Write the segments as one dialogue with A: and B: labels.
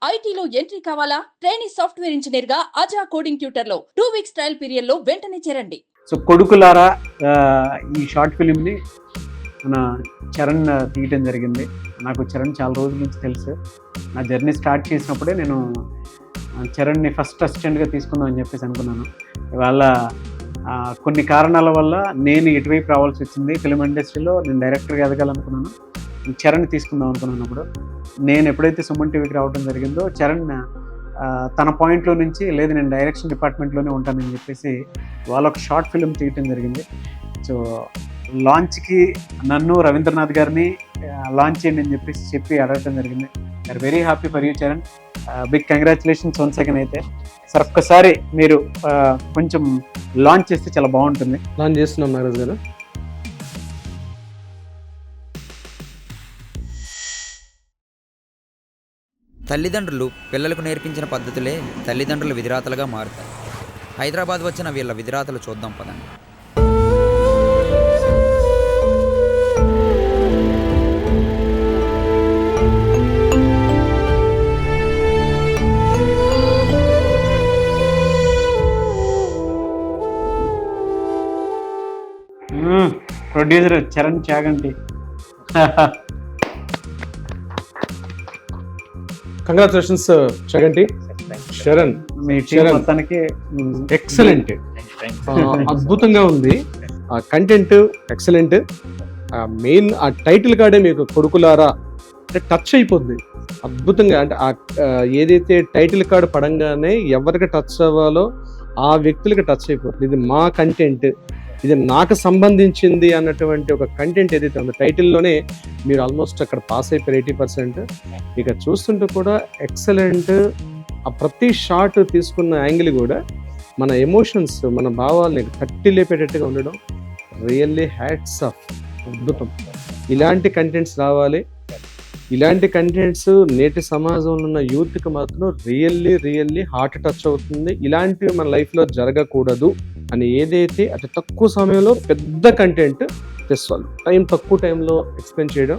A: ఐటీలో ఎంట్రీ కావాలా? Trainee software engineer గా అజా కోడింగ్ ట్యూటర్ లో 2 వీక్స్ ట్రయల్ పీరియడ్ లో వెంటనే చేరండి.
B: సో కొడుకులారా ఈ షార్ట్ ఫిలింని మన చరణ్ తీయటం జరిగింది. నాకు చరణ్ చాలా రోజుల నుంచి తెలుసు. నా జర్నీ స్టార్ట్ చేసినప్పుడే నేను చరణ్ని ఫస్ట్ అసిస్టెంట్గా తీసుకుందాం అని చెప్పేసి అనుకున్నాను. ఇవాళ కొన్ని కారణాల వల్ల నేను ఇటువైపు రావాల్సి వచ్చింది. ఫిలిం ఇండస్ట్రీలో నేను డైరెక్టర్గా ఎదగాలనుకున్నాను. చరణ్ తీసుకుందాం అనుకున్నప్పుడు నేను ఎప్పుడైతే సుమన్ టీవీకి రావడం జరిగిందో చరణ్ తన పాయింట్లో నుంచి లేదు నేను డైరెక్షన్ డిపార్ట్మెంట్లోనే ఉంటానని చెప్పేసి వాళ్ళ ఒక షార్ట్ ఫిలిం తీయటం జరిగింది. సో లాంచ్కి నన్ను రవీంద్రనాథ్ గారిని లాంచ్ చేయండి అని చెప్పి అడగటం జరిగింది. I are very happy for you Charan. Big congratulations once again. అయితే సార్ ఒక్కసారి మీరు కొంచెం లాంచ్ చేస్తే చాలా బాగుంటుంది.
C: లాంచ్ చేస్తున్నాం నాగరాజ్ గారు.
D: తల్లిదండ్రులు పిల్లలకు నేర్పించిన పద్ధతులే తల్లిదండ్రుల విధిరాతలుగా మారుతాయి. హైదరాబాద్ వచ్చిన వీళ్ళ విధిరాతలు చూద్దాం పదండి.
B: ప్రొడ్యూసర్ చరణ్ చాగంటి.
C: కంగ్రాచులేషన్స్ చగంటి. శరణ్
B: మీ టీం మొత్తానికి
C: ఎక్సలెంట్, అద్భుతంగా ఉంది. ఆ కంటెంట్ ఎక్సలెంట్. మెయిన్ ఆ టైటిల్ కార్డే మీకు కొడుకులారా అంటే టచ్ అయిపోద్ది అద్భుతంగా. అంటే ఏదైతే టైటిల్ కార్డు పడంగానే ఎవరికి టచ్ అవ్వాలో ఆ వ్యక్తులకి టచ్ అయిపోతుంది. ఇది మా కంటెంట్, ఇది నాకు సంబంధించింది అన్నటువంటి ఒక కంటెంట్ ఏదైతే ఉందో టైటిల్లోనే మీరు ఆల్మోస్ట్ అక్కడ పాస్ అయిపోయారు 80%. ఇక చూస్తుంటే కూడా ఎక్సలెంట్. ఆ ప్రతి షాట్ తీసుకున్న యాంగిల్ కూడా మన ఎమోషన్స్, మన భావాల్ని తట్టి లేపేటట్టుగా ఉండడం రియల్లీ హ్యాట్స్ ఆఫ్. అద్భుతం. ఇలాంటి కంటెంట్స్ రావాలి. ఇలాంటి కంటెంట్స్ నేటి సమాజంలో ఉన్న యూత్కి మాత్రం రియల్లీ హార్ట్ టచ్ అవుతుంది. ఇలాంటివి మన లైఫ్లో జరగకూడదు అని ఏదైతే అతి తక్కువ సమయంలో పెద్ద కంటెంట్ తెస్తారు, తక్కువ టైంలో ఎక్స్ప్లెయిన్ చేయడం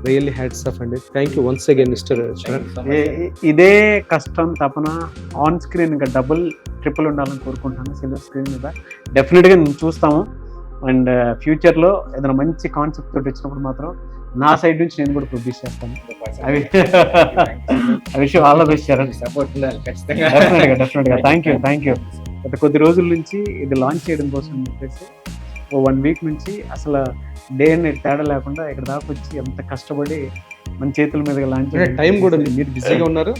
C: రియల్లీ హ్యాట్స్ ఆఫ్ అండి. Thank you once again mister Charan.
B: ఇదే కష్టం తపన ఆన్ స్క్రీన్ ఇంకా డబుల్ ట్రిపుల్ ఉండాలని కోరుకుంటాను. సిల్వర్ స్క్రీన్ మీద డెఫినెట్గా నేను చూస్తాము. అండ్ ఫ్యూచర్లో ఏదైనా మంచి కాన్సెప్ట్ తోటి వచ్చినప్పుడు మాత్రం నా సైడ్ నుంచి నేను కూడా ప్రొడ్యూస్ చేస్తాను. విషయం ఆల్ ద బెస్ట్ చరణ్. డెఫినెట్గా థ్యాంక్ యూ. గత కొద్ది రోజుల నుంచి ఇది లాంచ్ చేయడం కోసం చెప్పేసి 1 వీక్ నుంచి అసలు డే అండ్ నైట్ తేడా లేకుండా ఇక్కడ దాకా వచ్చి ఎంత కష్టపడి మన చేతుల మీద లాంచ్
C: టైం కూడా మీరు బిజీగా ఉన్నారు.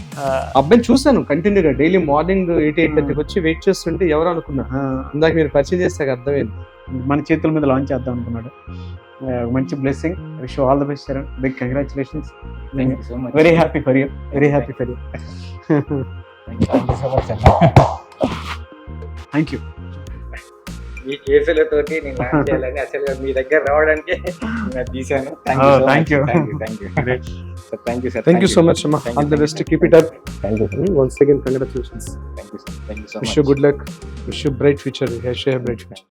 C: అబ్బాయిని చూసాను కంటిన్యూగా డైలీ మార్నింగ్ 8-8:30 వచ్చి వెయిట్ చేస్తుంటే ఎవరు అనుకున్నా ఇందాక మీరు పరిచయం చేస్తే అర్థమైంది.
B: మన చేతుల మీద లాంచ్ చేద్దాం అనుకున్నాడు. మంచి blessing. Wish all the best Charan. Big congratulations. Very happy for you. Thank you.
E: ఈ కేసులతోటి నేను లాంచ్ చేయాలని అసలు మీ దగ్గర రావడానికి తీసాను.
B: థ్యాంక్ యూ
C: సో మచ్ అమ్మా. All the best. Keep it up. Once again congratulations.
E: Thank you so
C: wish you good luck. Wish you bright future. Bright future.